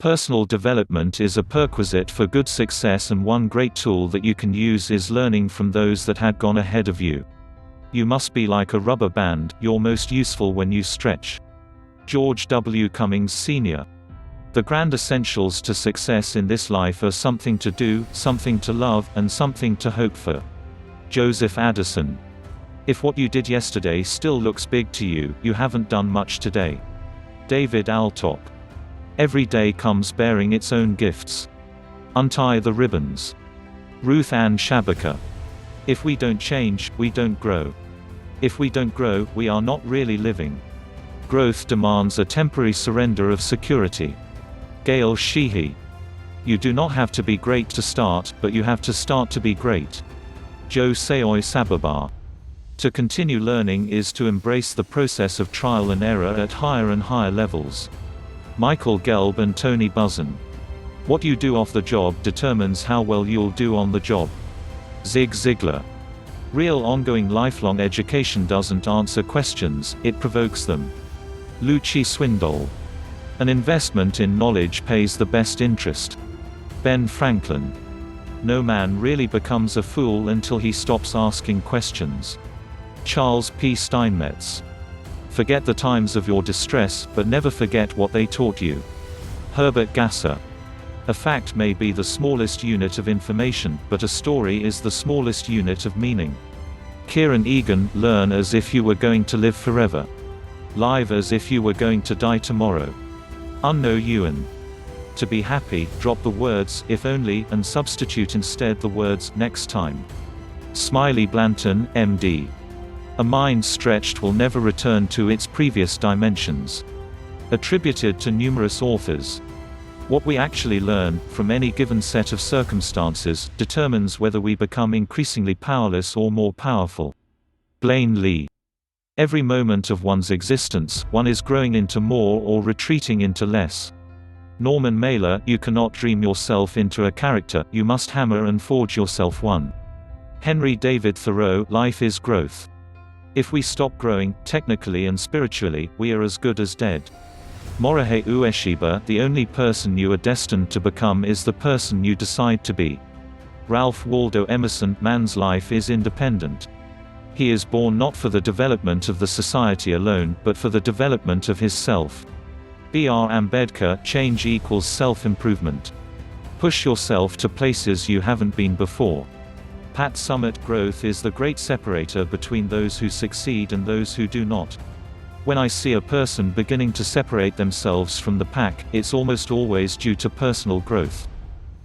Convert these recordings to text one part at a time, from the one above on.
Personal development is a prerequisite for good success, and one great tool that you can use is learning from those that had gone ahead of you. You must be like a rubber band, you're most useful when you stretch. George W. Cummings Sr. The grand essentials to success in this life are something to do, something to love, and something to hope for. Joseph Addison. If what you did yesterday still looks big to you, you haven't done much today. David Alsop. Every day comes bearing its own gifts. Untie the ribbons. Ruth Ann Shabaka. If we don't change, we don't grow. If we don't grow, we are not really living. Growth demands a temporary surrender of security. Gail Sheehy. You do not have to be great to start, but you have to start to be great. Joe Seoi Sababar. To continue learning is to embrace the process of trial and error at higher and higher levels. Michael Gelb and Tony Buzan. What you do off the job determines how well you'll do on the job. Zig Ziglar. Real ongoing lifelong education doesn't answer questions, it provokes them. Lucy Swindoll. An investment in knowledge pays the best interest. Ben Franklin. No man really becomes a fool until he stops asking questions. Charles P. Steinmetz. Forget the times of your distress, but never forget what they taught you. Herbert Gasser. A fact may be the smallest unit of information, but a story is the smallest unit of meaning. Kieran Egan. Learn as if you were going to live forever. Live as if you were going to die tomorrow. Unno Ewan. To be happy, drop the words "if only" and substitute instead the words "next time." Smiley Blanton, M.D. A mind stretched will never return to its previous dimensions. Attributed to numerous authors. What we actually learn, from any given set of circumstances, determines whether we become increasingly powerless or more powerful. Blaine Lee. Every moment of one's existence, one is growing into more or retreating into less. Norman Mailer. You cannot dream yourself into a character, you must hammer and forge yourself one. Henry David Thoreau. Life is growth. If we stop growing, technically and spiritually, we are as good as dead. Morihei Ueshiba. The only person you are destined to become is the person you decide to be. Ralph Waldo Emerson. Man's life is independent. He is born not for the development of the society alone, but for the development of his self. B.R. Ambedkar. Change equals self-improvement. Push yourself to places you haven't been before. Pat Summitt. Growth is the great separator between those who succeed and those who do not. When I see a person beginning to separate themselves from the pack, it's almost always due to personal growth.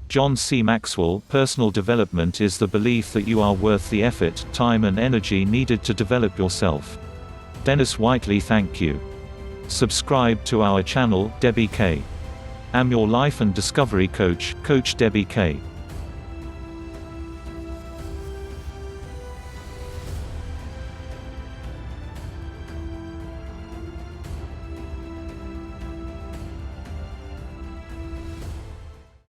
John C. Maxwell. Personal development is the belief that you are worth the effort, time and energy needed to develop yourself. Dennis Whiteley. Thank you. Subscribe to our channel, Debbie K. Am your life and discovery coach, Coach Debbie K.